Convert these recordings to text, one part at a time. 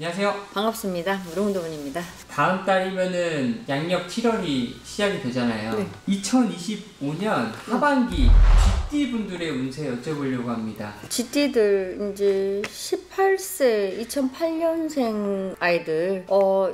안녕하세요. 반갑습니다. 무릉도원입니다. 다음 달이면은 양력 7월이 시작이 되잖아요. 네. 2025년 하반기 GT 분들의 운세 여쭤보려고 합니다. GT들 이제 18세 2008년생 아이들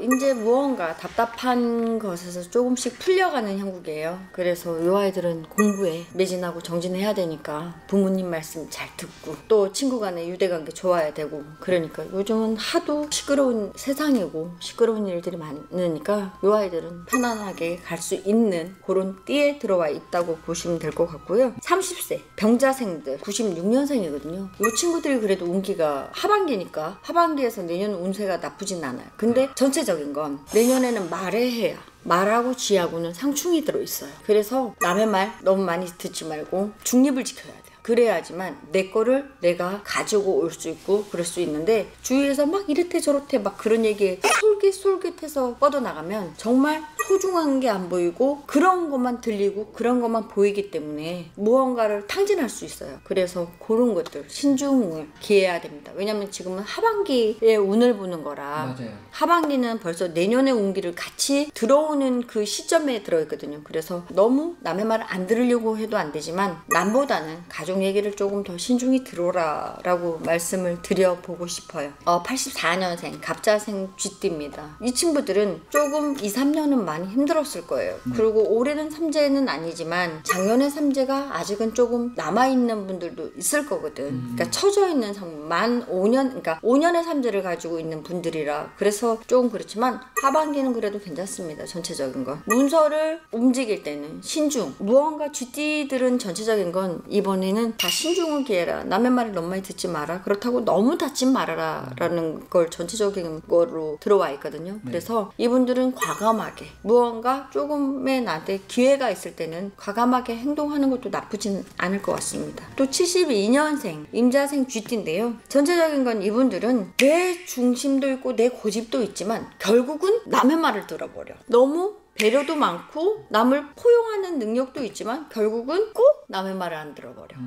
이제 무언가 답답한 것에서 조금씩 풀려가는 형국이에요. 그래서 이 아이들은 공부에 매진하고 정진해야 되니까 부모님 말씀 잘 듣고 또 친구 간의 유대관계 좋아야 되고, 그러니까 요즘은 하도 시끄러운 세상이고 시끄러운 일들이 많으니까 이 아이들은 편안하게 갈 수 있는 그런 띠에 들어와 있다고 보시면 될 것 같고요. 30세 병자생들 96년생이거든요. 이 친구들이 그래도 운기가 하반기니까 하반기에서 내년 운세가 나쁘진 않아요. 근데 전체적인 건 내년에는 말의 해야, 말하고 쥐하고는 상충이 들어있어요. 그래서 남의 말 너무 많이 듣지 말고 중립을 지켜야 돼요. 그래야지만 내 거를 내가 가지고 올 수 있고 그럴 수 있는데, 주위에서 막 이렇대 저렇대 막 그런 얘기에 솔깃솔깃해서 뻗어나가면 정말 소중한 게 안 보이고 그런 것만 들리고 그런 것만 보이기 때문에 무언가를 탕진할 수 있어요. 그래서 그런 것들 신중을 기해야 됩니다. 왜냐면 지금은 하반기에 운을 보는 거라. 맞아요. 하반기는 벌써 내년의 운기를 같이 들어오는 그 시점에 들어있거든요. 그래서 너무 남의 말을 안 들으려고 해도 안 되지만 남보다는 가족 얘기를 조금 더 신중히 들어라 라고 말씀을 드려보고 싶어요. 84년생 갑자생 쥐띠입니다. 이 친구들은 조금 2, 3년은 많이 힘들었을 거예요. 그리고 올해는 삼재는 아니지만 작년의 삼재가 아직은 조금 남아있는 분들도 있을 거거든. 그러니까 처져 있는 만 5년, 그러니까 5년의 삼재를 가지고 있는 분들이라 그래서 조금 그렇지만 하반기는 그래도 괜찮습니다. 전체적인 건 문서를 움직일 때는 신중, 무언가 쥐띠들은 전체적인 건 이번에는 다 신중을 기해라, 남의 말을 너무 많이 듣지 마라, 그렇다고 너무 닫지 말아라 라는 걸 전체적인 거로 들어와 있거든요. 그래서 이분들은 과감하게 무언가 조금의 나한테 기회가 있을 때는 과감하게 행동하는 것도 나쁘진 않을 것 같습니다. 또 72년생 임자생 쥐띠인데요. 전체적인 건 이분들은 내 중심도 있고 내 고집도 있지만 결국은 남의 말을 들어버려. 너무 배려도 많고 남을 포용하는 능력도 있지만 결국은 꼭 남의 말을 안 들어버려.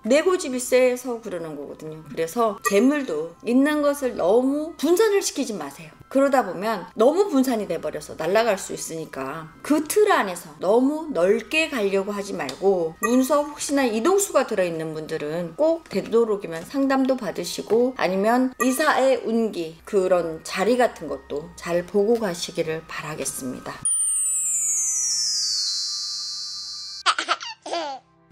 내 고집이 세서 그러는 거거든요. 그래서 재물도 있는 것을 너무 분산을 시키지 마세요. 그러다 보면 너무 분산이 돼버려서 날아갈 수 있으니까 그 틀 안에서 너무 넓게 가려고 하지 말고, 문서 혹시나 이동수가 들어있는 분들은 꼭 되도록이면 상담도 받으시고 아니면 이사의 운기 그런 자리 같은 것도 잘 보고 가시기를 바라겠습니다.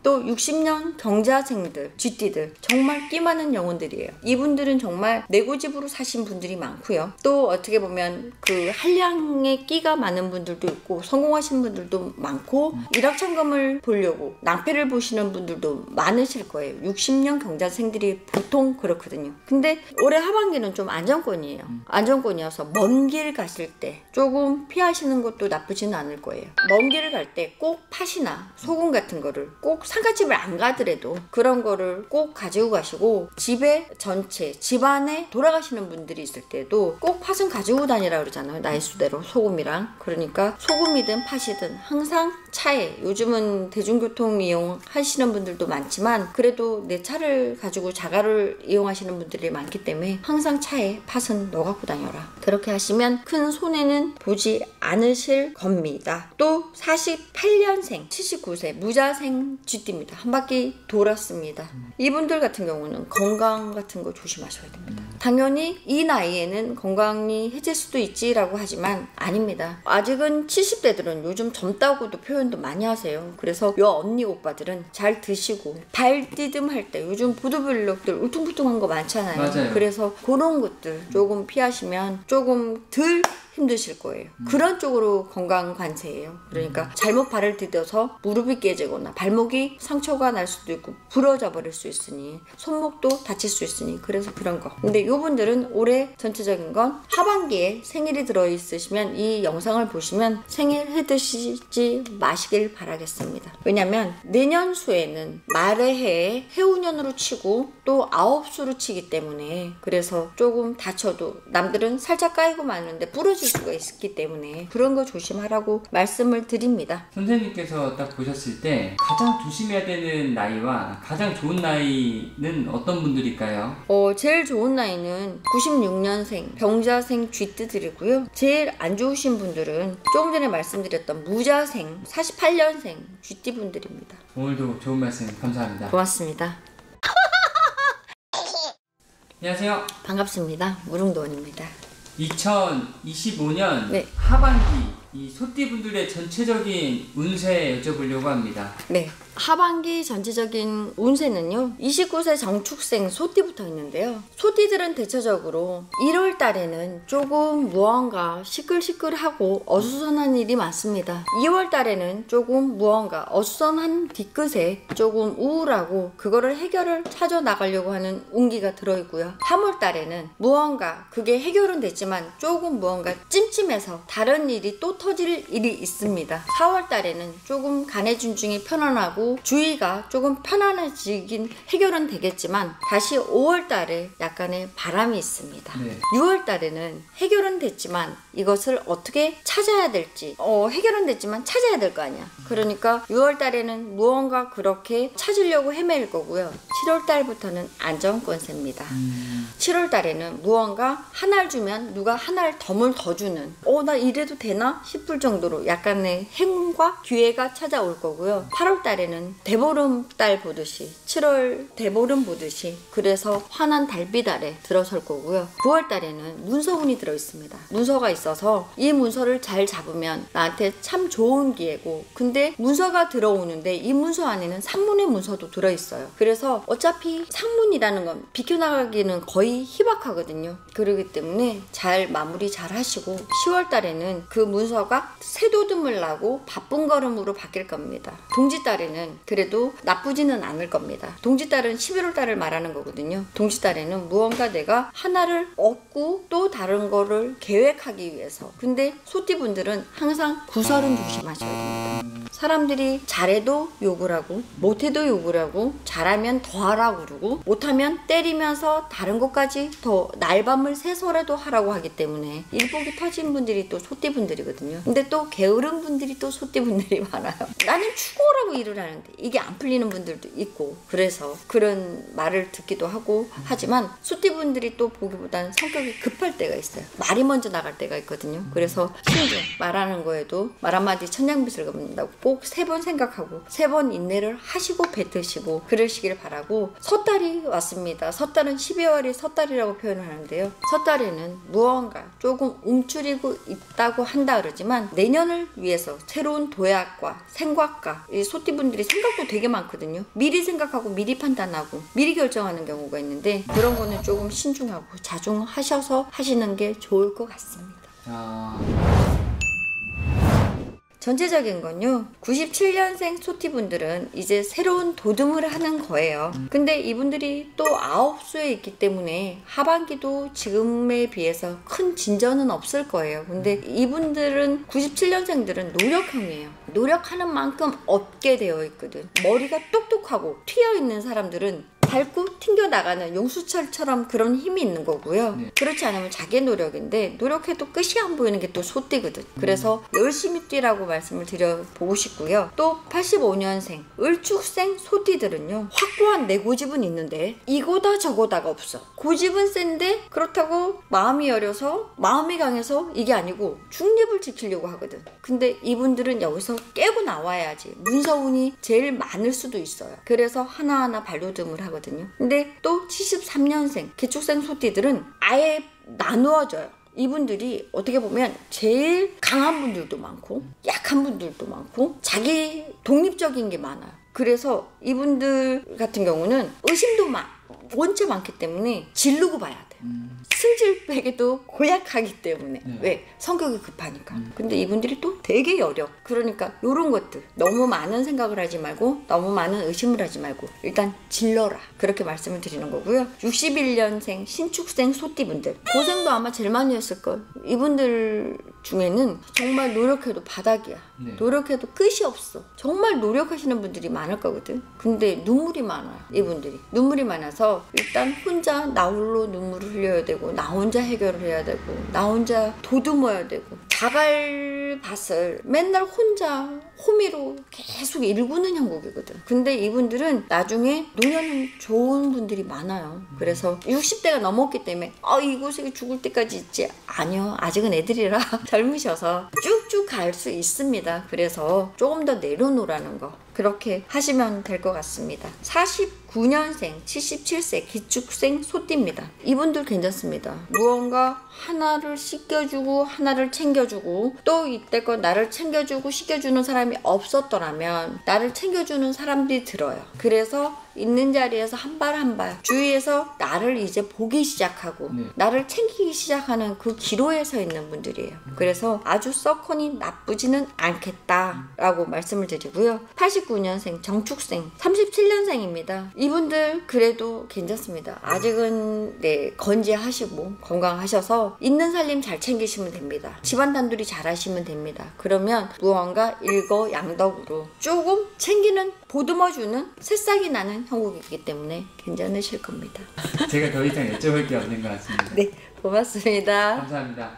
또 60년 경자생들, 쥐띠들 정말 끼 많은 영혼들이에요. 이분들은 정말 내고집으로 사신 분들이 많고요. 또 어떻게 보면 그 한량의 끼가 많은 분들도 있고 성공하신 분들도 많고 일확천금을 보려고 낭패를 보시는 분들도 많으실 거예요. 60년 경자생들이 보통 그렇거든요. 근데 올해 하반기는 좀 안정권이에요. 안정권이어서 먼 길 가실 때 조금 피하시는 것도 나쁘지는 않을 거예요. 먼 길을 갈 때 꼭 팥이나 소금 같은 거를 꼭 상가집을 안 가더라도 그런 거를 꼭 가지고 가시고, 집에 전체 집안에 돌아가시는 분들이 있을 때도 꼭 팥은 가지고 다니라 그러잖아요. 나이 수대로 소금이랑. 그러니까 소금이든 팥이든 항상 차에, 요즘은 대중교통 이용하시는 분들도 많지만 그래도 내 차를 가지고 자가를 이용하시는 분들이 많기 때문에 항상 차에 팥은 넣어 갖고 다녀라. 그렇게 하시면 큰 손해는 보지 않으실 겁니다. 또 48년생 79세 무자생 쥐띠입니다. 한 바퀴 돌았습니다. 이분들 같은 경우는 건강 같은 거 조심하셔야 됩니다. 당연히 이 나이에는 건강이 해질 수도 있지라고 하지만 아닙니다. 아직은 70대들은 요즘 젊다고도 표현도 많이 하세요. 그래서 요 언니 오빠들은 잘 드시고 발 디듬할 때 요즘 보도블록들 울퉁불퉁한 거 많잖아요. 맞아요. 그래서 그런 것들 조금 피하시면 조금 덜 힘드실 거예요. 그런 쪽으로 건강 관세예요. 그러니까 잘못 발을 디뎌서 무릎이 깨지거나 발목이 상처가 날 수도 있고 부러져 버릴 수 있으니, 손목도 다칠 수 있으니, 그래서 그런 거. 근데 이분들은 올해 전체적인 건 하반기에 생일이 들어있으시면 이 영상을 보시면 생일 해 드시지 마시길 바라겠습니다. 왜냐면 내년 수에는 말의 해에 해운년으로 치고 또 아홉수로 치기 때문에, 그래서 조금 다쳐도 남들은 살짝 까이고 마는데 부러지 틀어질 수가 있기 때문에 그런 거 조심하라고 말씀을 드립니다. 선생님께서 딱 보셨을 때 가장 조심해야 되는 나이와 가장 좋은 나이는 어떤 분들일까요? 제일 좋은 나이는 96년생 병자생 쥐띠들이고요. 제일 안 좋으신 분들은 조금 전에 말씀드렸던 무자생 48년생 쥐띠 분들입니다. 오늘도 좋은 말씀 감사합니다. 고맙습니다. 안녕하세요. 반갑습니다. 무릉도원입니다. 2025년 네. 하반기 이 소띠분들의 전체적인 운세 여쭤보려고 합니다. 네. 하반기 전체적인 운세는요, 29세 정축생 소띠부터 있는데요. 소띠들은 대체적으로 1월 달에는 조금 무언가 시끌시끌하고 어수선한 일이 많습니다. 2월 달에는 조금 무언가 어수선한 뒤끝에 조금 우울하고 그거를 해결을 찾아 나가려고 하는 운기가 들어있고요. 3월 달에는 무언가 그게 해결은 됐지만 조금 무언가 찜찜해서 다른 일이 또 터질 일이 있습니다. 4월 달에는 조금 간의 준중이 편안하고 주의가 조금 편안해지긴 해결은 되겠지만 다시 5월 달에 약간의 바람이 있습니다. 네. 6월 달에는 해결은 됐지만 이것을 어떻게 찾아야 될지 해결은 됐지만 찾아야 될 거 아니야. 그러니까 6월 달에는 무언가 그렇게 찾으려고 헤맬 거고요. 7월 달부터는 안정권세입니다. 7월 달에는 무언가 하나를 주면 누가 하나를 더 주는 나 이래도 되나 싶을 정도로 약간의 행운과 기회가 찾아올 거고요. 8월 달에는 대보름달 보듯이 7월 대보름 보듯이 그래서 환한 달빛 아래 들어설 거고요. 9월 달에는 문서운이 들어있습니다. 문서가 있어서 이 문서를 잘 잡으면 나한테 참 좋은 기회고, 근데 문서가 들어오는데 이 문서 안에는 상문의 문서도 들어있어요. 그래서 어차피 상문이라는 건 비켜나가기는 거의 희박하거든요. 그렇기 때문에 잘 마무리 잘 하시고 10월 달에는 그 문서가 새도듬을 나고 바쁜 걸음으로 바뀔 겁니다. 동지달에는 그래도 나쁘지는 않을 겁니다. 동지달은 11월 달을 말하는 거거든요. 동지달에는 무언가 내가 하나를 얻고 또 다른 거를 계획하기 위해서. 근데 소띠분들은 항상 구설은 조심하셔야 됩니다. 사람들이 잘해도 욕을 하고 못해도 욕을 하고 잘하면 더 하라고 그러고 못하면 때리면서 다른 것까지 더 날밤을 새서라도 하라고 하기 때문에 일복이 터진 분들이 또 소띠분들이거든요. 근데 또 게으른 분들이 또 소띠분들이 많아요. 나는 추고라고 일을 하는데 이게 안 풀리는 분들도 있고, 그래서 그런 말을 듣기도 하고 하지만 소띠분들이 또 보기보다는 성격이 급할 때가 있어요. 말이 먼저 나갈 때가 있거든요. 그래서 신중 말하는 거에도 말 한마디 천냥빚을 갚는다고 꼭 3번 생각하고 3번 인내를 하시고 뱉으시고 그러시길 바라고. 섣달이 왔습니다. 섣달은 12월이 섣달이라고 표현을 하는데요. 섣달에는 무언가 조금 움츠리고 있다고 한다 그러지만 내년을 위해서 새로운 도약과 생각과 이 소띠분들이 생각도 되게 많거든요. 미리 생각하고 미리 판단하고 미리 결정하는 경우가 있는데 그런 거는 조금 신중하고 자중하셔서 하시는 게 좋을 것 같습니다. 전체적인 건요, 97년생 소띠분들은 이제 새로운 도듬을 하는 거예요. 근데 이분들이 또 9수에 있기 때문에 하반기도 지금에 비해서 큰 진전은 없을 거예요. 근데 이분들은 97년생들은 노력형이에요. 노력하는 만큼 얻게 되어 있거든. 머리가 똑똑하고 튀어있는 사람들은 밟고 튕겨나가는 용수철처럼 그런 힘이 있는 거고요. 그렇지 않으면 자기 노력인데 노력해도 끝이 안 보이는 게 또 소띠거든. 그래서 열심히 뛰라고 말씀을 드려보고 싶고요. 또 85년생 을축생 소띠들은요, 확고한 내 고집은 있는데 이거다 저거다가 없어. 고집은 센데 그렇다고 마음이 여려서 마음이 강해서 이게 아니고 중립을 지키려고 하거든. 근데 이분들은 여기서 깨고 나와야지 문서운이 제일 많을 수도 있어요. 그래서 하나하나 발돋움을 하거든요. 근데 또 73년생 개축생 소띠들은 아예 나누어져요. 이분들이 어떻게 보면 제일 강한 분들도 많고 약한 분들도 많고 자기 독립적인 게 많아요. 그래서 이분들 같은 경우는 의심도 원체 많기 때문에 지르고 봐야 돼. 승질빼기도 고약하기 때문에. 왜? 성격이 급하니까. 근데 이분들이 또 되게 여려. 그러니까 요런 것들 너무 많은 생각을 하지 말고 너무 많은 의심을 하지 말고 일단 질러라, 그렇게 말씀을 드리는 거고요. 61년생 신축생 소띠분들 고생도 아마 제일 많이 했을걸. 이분들 중에는 정말 노력해도 바닥이야. 네. 노력해도 끝이 없어. 정말 노력하시는 분들이 많을 거거든. 근데 눈물이 많아요. 이분들이. 눈물이 많아서 일단 혼자 나 홀로 눈물을 흘려야 되고 나 혼자 해결을 해야 되고 나 혼자 도듬어야 되고 자갈밭을 맨날 혼자 호미로 계속 일구는 형국이거든. 근데 이분들은 나중에 노년은 좋은 분들이 많아요. 그래서 60대가 넘었기 때문에 이곳에 죽을 때까지 있지. 아니요. 아직은 애들이라 젊으셔서 쭉쭉 갈 수 있습니다. 그래서 조금 더 내려놓으라는 거. 그렇게 하시면 될 것 같습니다. 49년생 77세 기축생 소띠입니다. 이분들 괜찮습니다. 무언가 하나를 씻겨주고 하나를 챙겨주고 또 이때껏 나를 챙겨주고 씻겨주는 사람이 없었더라면 나를 챙겨주는 사람들이 들어요. 그래서 있는 자리에서 한 발 한 발 주위에서 나를 이제 보기 시작하고 나를 챙기기 시작하는 그 기로에 서 있는 분들이에요. 그래서 아주 썩하니 나쁘지는 않겠다라고 말씀을 드리고요. 89년생 정축생 37년생입니다. 이분들 그래도 괜찮습니다. 아직은 건재하시고 건강하셔서 있는 살림 잘 챙기시면 됩니다. 집안 단둘이 잘 하시면 됩니다. 그러면 무언가 일거양덕으로 조금 챙기는 보듬어주는 새싹이 나는 형국이기 때문에 괜찮으실 겁니다. 제가 더 이상 여쭤볼 게 없는 것 같습니다. 네, 고맙습니다. 감사합니다.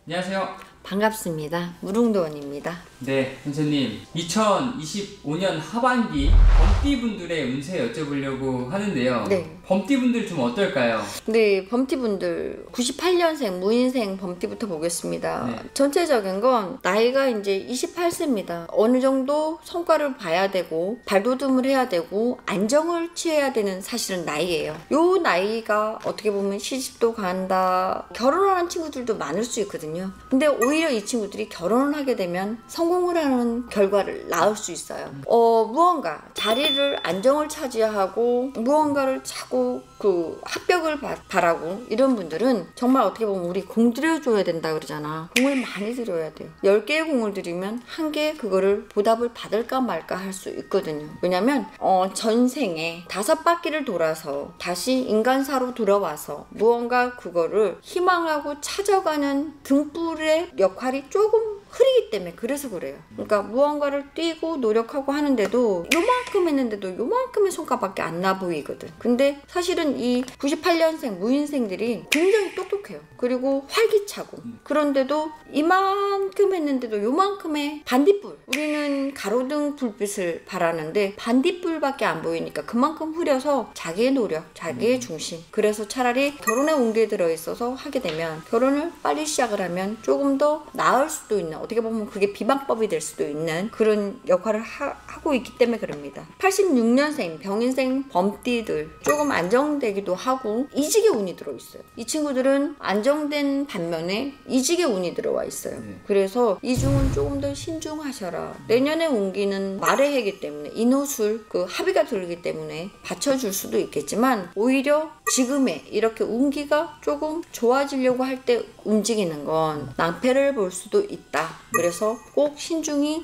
안녕하세요. 반갑습니다. 무릉도원입니다. 네, 선생님. 2025년 하반기 범띠분들의 운세 여쭤보려고 하는데요. 네. 범띠분들 좀 어떨까요? 네, 범띠분들 98년생 무인생 범띠부터 보겠습니다. 네. 전체적인 건 나이가 이제 28세입니다. 어느 정도 성과를 봐야 되고 발돋움을 해야 되고 안정을 취해야 되는 사실은 나이예요. 요 나이가 어떻게 보면 시집도 간다, 결혼하는 친구들도 많을 수 있거든요. 근데 오히려 이 친구들이 결혼을 하게 되면 성공을 하는 결과를 낳을 수 있어요. 무언가 자리를 안정을 차지하고 무언가를 차고 그 합격을 바라고 이런 분들은 정말 어떻게 보면 우리 공 들여줘야 된다 그러잖아. 공을 많이 들여야 돼요. 10개의 공을 들이면 한 개 그거를 보답을 받을까 말까 할 수 있거든요. 왜냐면 전생에 5바퀴를 돌아서 다시 인간사로 돌아와서 무언가 그거를 희망하고 찾아가는 등불의 역할이 조금 흐리기 때문에 그래서 그래요. 그러니까 무언가를 뛰고 노력하고 하는데도 요만큼 했는데도 요만큼의 성과밖에 안 나 보이거든. 근데 사실은 이 98년생 무인생들이 굉장히 똑똑해요. 그리고 활기차고 그런데도 이만큼 했는데도 요만큼의 반딧불, 우리는 가로등 불빛을 바라는데 반딧불밖에 안 보이니까 그만큼 흐려서 자기의 노력, 자기의 중심. 그래서 차라리 결혼에 운기에 들어있어서 하게 되면 결혼을 빨리 시작을 하면 조금 더 나을 수도 있는, 어떻게 보면 그게 비방법이 될 수도 있는 그런 역할을 하고 있기 때문에 그럽니다. 86년생 병인생 범띠들 조금 안정되기도 하고 이직의 운이 들어있어요. 이 친구들은 안정된 반면에 이직의 운이 들어와 있어요. 그래서 이중은 조금 더 신중하셔라. 내년에 운기는 말의 해기 때문에 인호술 그 합의가 들기 때문에 받쳐줄 수도 있겠지만 오히려 지금의 이렇게 운기가 조금 좋아지려고 할 때 움직이는 건 낭패를 볼 수도 있다. 그래서 꼭 신중을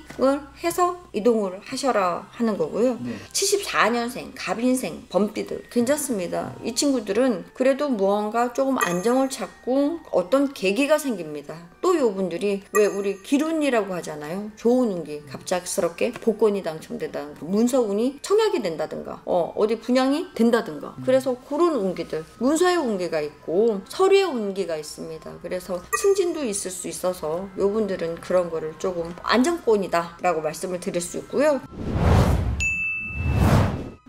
해서 이동을 하셔라 하는 거고요. 74년생 갑인생 범띠들 괜찮습니다. 이 친구들은 그래도 무언가 조금 안정을 찾고 어떤 계기가 생깁니다. 또 요분들이 왜 우리 기운이라고 하잖아요. 좋은 운기, 갑작스럽게 복권이 당첨된다든가 문서운이 청약이 된다든가 어디 분양이 된다든가 그래서 그런 운기들, 문서의 운기가 있고 서류의 운기가 있습니다. 그래서 승진도 있을 수 있어서 요분들은 그런 거를 조금 안정권이다 라고 말씀을 드릴 수 있고요.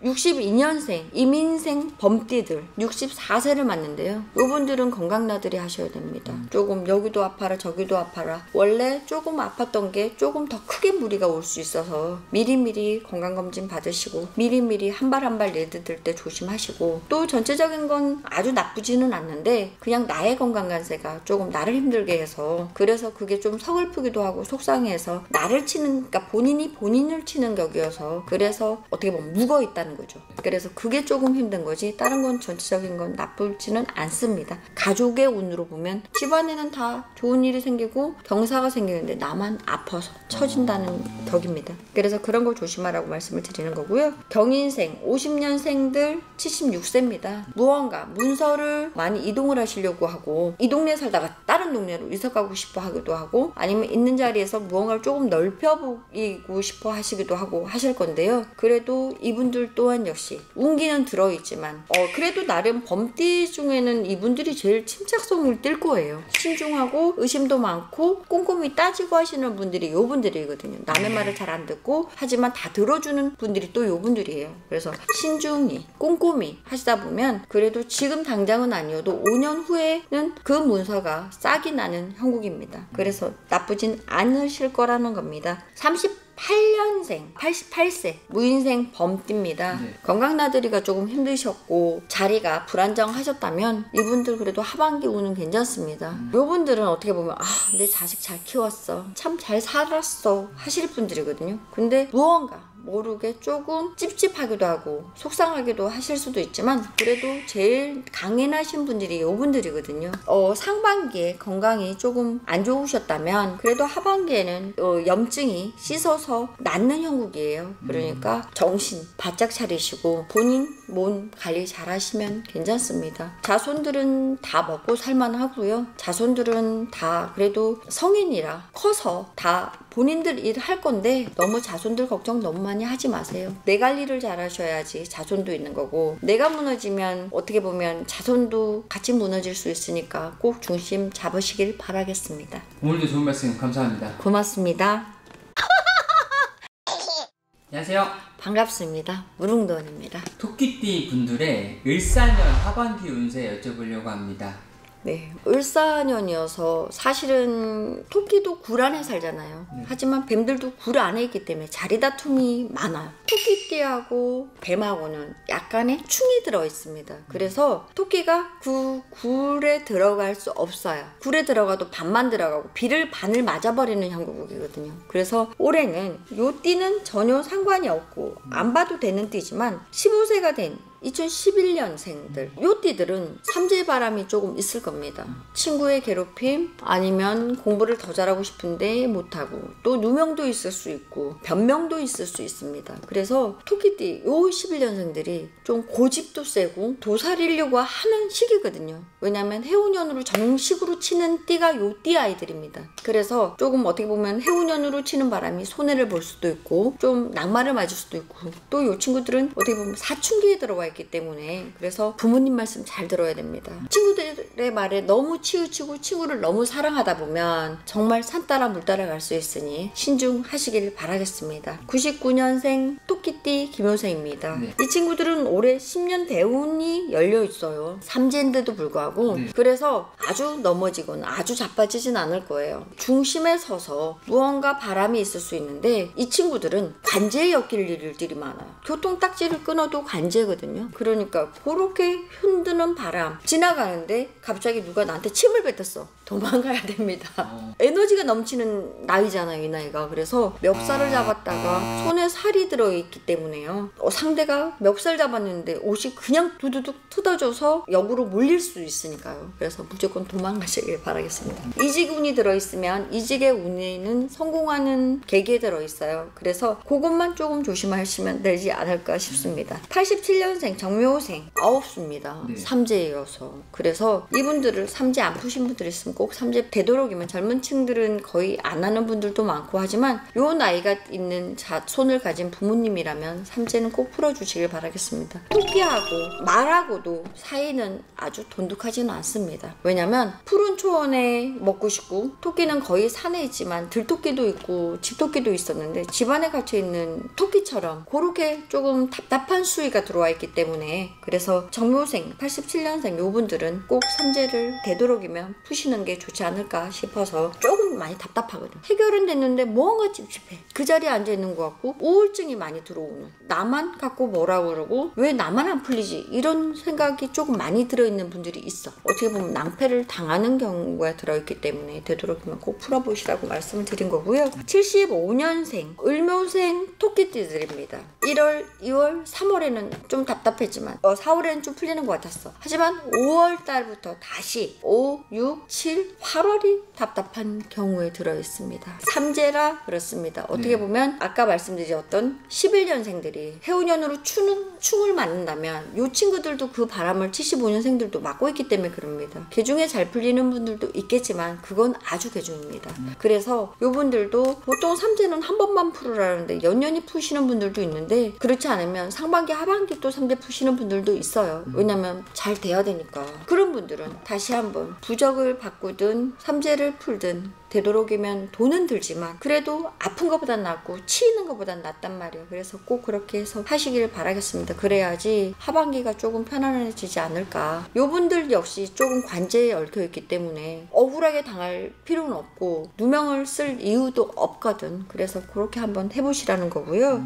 62년생 이민생 범띠들 64세를 맞는데요. 이분들은 건강나들이 하셔야 됩니다. 조금 여기도 아파라 저기도 아파라. 원래 조금 아팠던 게 조금 더 크게 무리가 올 수 있어서 미리미리 건강검진 받으시고 미리미리 한 발 한 발 내디딜 때 조심하시고 또 전체적인 건 아주 나쁘지는 않는데 그냥 나의 건강관세가 조금 나를 힘들게 해서 그래서 그게 좀 서글프기도 하고 속상해서 나를 치는, 그러니까 본인이 본인을 치는 격이어서 그래서 어떻게 보면 묵어 있다는 거죠. 그래서 그게 조금 힘든 거지 다른 건 전체적인 건 나쁘지는 않습니다. 가족의 운으로 보면 집안에는 다 좋은 일이 생기고 경사가 생기는데 나만 아파서 처진다는 격입니다. 그래서 그런 걸 조심하라고 말씀을 드리는 거고요. 경인생 50년생들 76세입니다. 무언가 문서를 많이 이동을 하시려고 하고 이 동네에 살다가 다른 동네로 이사 가고 싶어 하기도 하고 아니면 있는 자리에서 무언가를 조금 넓혀 보이고 싶어 하시기도 하고 하실 건데요. 그래도 이분들 또한 역시 운기는 들어있지만 그래도 나름 범띠 중에는 이분들이 제일 침착성을 띌 거예요. 신중하고 의심도 많고 꼼꼼히 따지고 하시는 분들이 요분들이거든요. 남의 말을 잘 안 듣고 하지만 다 들어주는 분들이 또 요분들이에요. 그래서 신중히 꼼꼼히 하시다 보면 그래도 지금 당장은 아니어도 5년 후에는 그 문서가 싹이 나는 형국입니다. 그래서 나쁘진 않으실 거라는 겁니다. 38년생 88세 무인생 범띠입니다. 네. 건강나들이가 조금 힘드셨고 자리가 불안정하셨다면 이분들 그래도 하반기 운은 괜찮습니다. 요분들은 어떻게 보면 내 자식 잘 키웠어 참 잘 살았어 하실 분들이거든요. 근데 무언가 모르게 조금 찝찝하기도 하고 속상하기도 하실 수도 있지만 그래도 제일 강인하신 분들이 요분들이거든요. 상반기에 건강이 조금 안 좋으셨다면 그래도 하반기에는 염증이 씻어서 낫는 형국이에요. 그러니까 정신 바짝 차리시고 본인 몸 관리 잘 하시면 괜찮습니다. 자손들은 다 먹고 살만하고요. 자손들은 다 그래도 성인이라 커서 다 본인들 일 할 건데 너무 자손들 걱정 너무 많이 하지 마세요. 내 관리를 잘 하셔야지 자손도 있는 거고 내가 무너지면 어떻게 보면 자손도 같이 무너질 수 있으니까 꼭 중심 잡으시길 바라겠습니다. 오늘도 좋은 말씀 감사합니다. 고맙습니다. 안녕하세요. 반갑습니다. 무릉도원입니다. 토끼띠 분들의 을사년 하반기 운세 여쭤보려고 합니다. 네, 을사년이어서 사실은 토끼도 굴 안에 살잖아요. 하지만 뱀들도 굴 안에 있기 때문에 자리 다툼이 많아요. 토끼띠하고 뱀하고는 약간의 충이 들어 있습니다. 그래서 토끼가 그 굴에 들어갈 수 없어요. 굴에 들어가도 반만 들어가고 비를 반을 맞아버리는 형국이거든요. 그래서 올해는 요 띠는 전혀 상관이 없고 안 봐도 되는 띠지만 15세가 된 2011년생들 요 띠들은 삼재바람이 조금 있을 겁니다. 친구의 괴롭힘 아니면 공부를 더 잘하고 싶은데 못하고 또 누명도 있을 수 있고 변명도 있을 수 있습니다. 그래서 토끼띠 요 11년생들이 좀 고집도 세고 도사리려고 하는 시기거든요. 왜냐하면 해운년으로 정식으로 치는 띠가 요 띠 아이들입니다. 그래서 조금 어떻게 보면 해운년으로 치는 바람이 손해를 볼 수도 있고 좀 낙마를 맞을 수도 있고 또 요 친구들은 어떻게 보면 사춘기에 들어와 있기 때문에 그래서 부모님 말씀 잘 들어야 됩니다. 친구들의 말에 너무 치우치고 친구를 너무 사랑하다 보면 정말 산 따라 물 따라 갈 수 있으니 신중하시길 바라겠습니다. 99년생 토끼띠 김효생입니다. 네. 이 친구들은 올해 10년 대운이 열려 있어요. 삼재인데도 불구하고 그래서 아주 넘어지거나 아주 자빠지진 않을 거예요. 중심에 서서 무언가 바람이 있을 수 있는데 이 친구들은 관제에 엮일 일들이 많아요. 교통딱지를 끊어도 관제거든요. 그러니까 그렇게 흔드는 바람 지나가는데 갑자기 누가 나한테 침을 뱉었어. 도망가야 됩니다. 에너지가 넘치는 나이잖아요, 이 나이가. 그래서 멱살을 잡았다가 손에 살이 들어있기 때문에요. 상대가 멱살 잡았는데 옷이 그냥 두두둑 뜯어져서 역으로 몰릴 수 있으니까요. 그래서 무조건 도망가시길 바라겠습니다. 이직운이 들어있으면 이직의 운에는 성공하는 계기에 들어있어요. 그래서 그것만 조금 조심하시면 되지 않을까 싶습니다. 87년생 정묘생 9수입니다. 네. 삼재여서 그래서 이분들을 삼재 안 푸신 분들 있으면 꼭 삼재 되도록이면 젊은 층들은 거의 안 하는 분들도 많고 하지만 요 나이가 있는 자손을 가진 부모님이라면 삼재는 꼭 풀어주시길 바라겠습니다. 토끼하고 말하고도 사이는 아주 돈독하지는 않습니다. 왜냐면 푸른 초원에 먹고 싶고 토끼는 거의 산에 있지만 들토끼도 있고 집토끼도 있었는데 집안에 갇혀있는 토끼처럼 그렇게 조금 답답한 수위가 들어와 있기 때문에 그래서 정묘생 87년생 요분들은 꼭 삼재를 되도록이면 푸시는 게 게 좋지 않을까 싶어서 조금 많이 답답하거든. 해결은 됐는데 뭔가 찝찝해. 그 자리에 앉아있는 것 같고 우울증이 많이 들어오는, 나만 갖고 뭐라고 그러고 왜 나만 안 풀리지, 이런 생각이 조금 많이 들어있는 분들이 있어. 어떻게 보면 낭패를 당하는 경우가 들어있기 때문에 되도록이면 꼭 풀어보시라고 말씀을 드린 거고요. 75년생 을묘생 토끼띠들입니다. 1월, 2월, 3월에는 좀 답답했지만 4월에는 좀 풀리는 것 같았어. 하지만 5월 달부터 다시 5, 6, 7, 8월이 답답한 경우에 들어있습니다. 삼재라 그렇습니다. 어떻게 보면 아까 말씀드렸던 11년생들이 해운년으로 충을 맞는다면 이 친구들도 그 바람을 75년생들도 맞고 있기 때문에 그럽니다. 개중에 잘 풀리는 분들도 있겠지만 그건 아주 개중입니다. 그래서 이분들도 보통 삼재는 한 번만 풀으라는데 연년이 푸시는 분들도 있는데, 그렇지 않으면 상반기 하반기 또 삼재 푸시는 분들도 있어요. 왜냐면 잘 돼야 되니까. 그런 분들은 다시 한번 부적을 바꾸든 삼재를 풀든 되도록이면 돈은 들지만 그래도 아픈 것보단 낫고 치이는 것보단 낫단 말이에요. 그래서 꼭 그렇게 해서 하시길 바라겠습니다. 그래야지 하반기가 조금 편안해지지 않을까. 요분들 역시 조금 관제에 얽혀있기 때문에 억울하게 당할 필요는 없고 누명을 쓸 이유도 없거든. 그래서 그렇게 한번 해보시라는 거고요.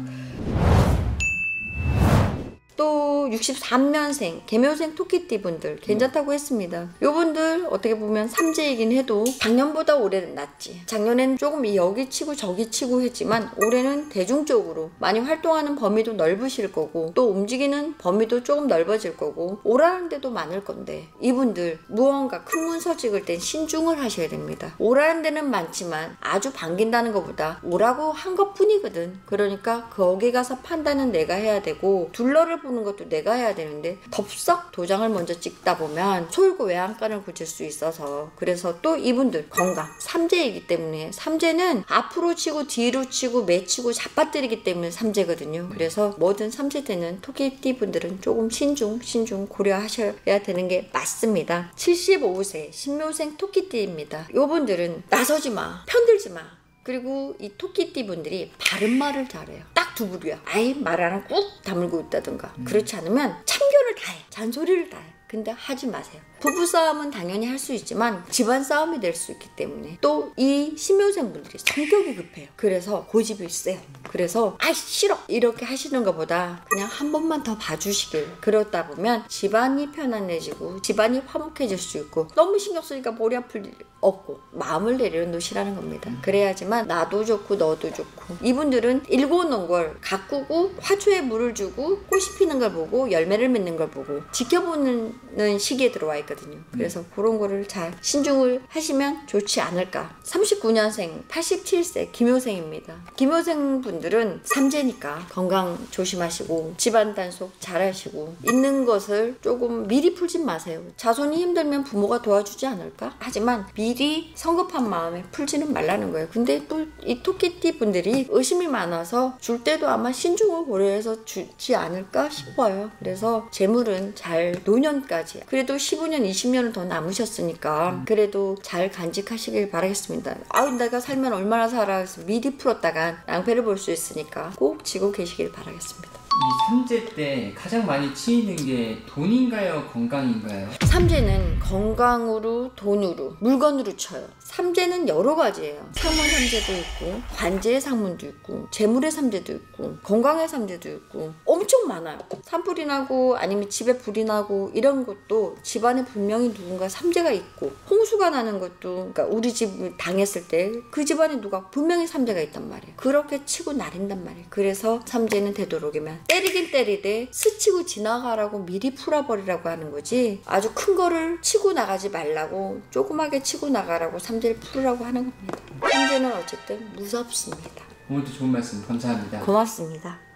또 63년생 개묘생 토끼띠 분들 괜찮다고 했습니다. 요분들 어떻게 보면 삼재이긴 해도 작년보다 올해는 낫지. 작년에는 조금 여기 치고 저기 치고 했지만 올해는 대중적으로 많이 활동하는 범위도 넓으실 거고 또 움직이는 범위도 조금 넓어질 거고 오라는 데도 많을 건데, 이분들 무언가 큰 문서 찍을 땐 신중을 하셔야 됩니다. 오라는 데는 많지만 아주 반긴다는 것보다 오라고 한 것뿐이거든. 그러니까 거기 가서 판단은 내가 해야 되고 둘러를 보는 것도 내가 해야 되는데 덥석 도장을 먼저 찍다 보면 솔고 외양간을 고칠 수 있어서, 그래서 또 이분들 건강 삼재이기 때문에, 삼재는 앞으로 치고 뒤로 치고 매치고 잡아뜨리기 때문에 삼재거든요. 그래서 뭐든 삼재 때는 토끼띠 분들은 조금 신중 고려하셔야 되는 게 맞습니다. 75세 신묘생 토끼띠입니다. 요분들은 나서지 마, 편들지 마. 그리고 이 토끼띠 분들이 바른말을 잘해요. 딱 두 부류야. 아예 말 하나 꾹 다물고 있다든가. 그렇지 않으면 참견을 다 해. 잔소리를 다 해. 근데 하지 마세요. 부부싸움은 당연히 할 수 있지만 집안 싸움이 될 수 있기 때문에, 또 이 신묘생 분들이 성격이 급해요. 그래서 고집이 세요. 그래서 아이 싫어 이렇게 하시는 것보다 그냥 한 번만 더 봐주시길. 그러다 보면 집안이 편안해지고 집안이 화목해질 수 있고, 너무 신경 쓰니까 머리 아플 일 없고 마음을 내려놓으시라는 겁니다. 그래야지만 나도 좋고 너도 좋고. 이분들은 일궈놓은 걸 가꾸고 화초에 물을 주고 꽃이 피는 걸 보고 열매를 맺는 걸 보고 지켜보는 시기에 들어와 있거든요. 그래서 그런 거를 잘 신중을 하시면 좋지 않을까. 39년생 87세 김효생입니다. 김효생 분들은 삼재니까 건강 조심하시고 집안 단속 잘 하시고, 있는 것을 조금 미리 풀진 마세요. 자손이 힘들면 부모가 도와주지 않을까? 하지만 미리 성급한 마음에 풀지는 말라는 거예요. 근데 또 이 토끼띠 분들이 의심이 많아서 줄 때도 아마 신중을 고려해서 주지 않을까 싶어요. 그래서 재물은 잘 노년까지, 그래도 15년 20년은 더 남으셨으니까 그래도 잘 간직하시길 바라겠습니다. 아유 내가 살면 얼마나 살아 해서 미리 풀었다간 낭패를 볼 수 있으니까 꼭 지고 계시길 바라겠습니다. 이 삼재 때 가장 많이 치이는 게 돈인가요? 건강인가요? 삼재는 건강으로, 돈으로, 물건으로 쳐요. 삼재는 여러 가지예요. 상문 삼재도 있고 관제의 상문도 있고 재물의 삼재도 있고 건강의 삼재도 있고 엄청 많아요. 산불이 나고 아니면 집에 불이 나고 이런 것도 집안에 분명히 누군가 삼재가 있고, 홍수가 나는 것도 그러니까 우리 집 당했을 때 그 집안에 누가 분명히 삼재가 있단 말이에요. 그렇게 치고 나린단 말이에요. 그래서 삼재는 되도록이면 때리긴 때리되 스치고 지나가라고 미리 풀어버리라고 하는 거지, 아주 큰 거를 치고 나가지 말라고 조그맣게 치고 나가라고 삼재를 풀으라고 하는 겁니다. 삼재는 어쨌든 무섭습니다. 오늘도 좋은 말씀 감사합니다. 고맙습니다.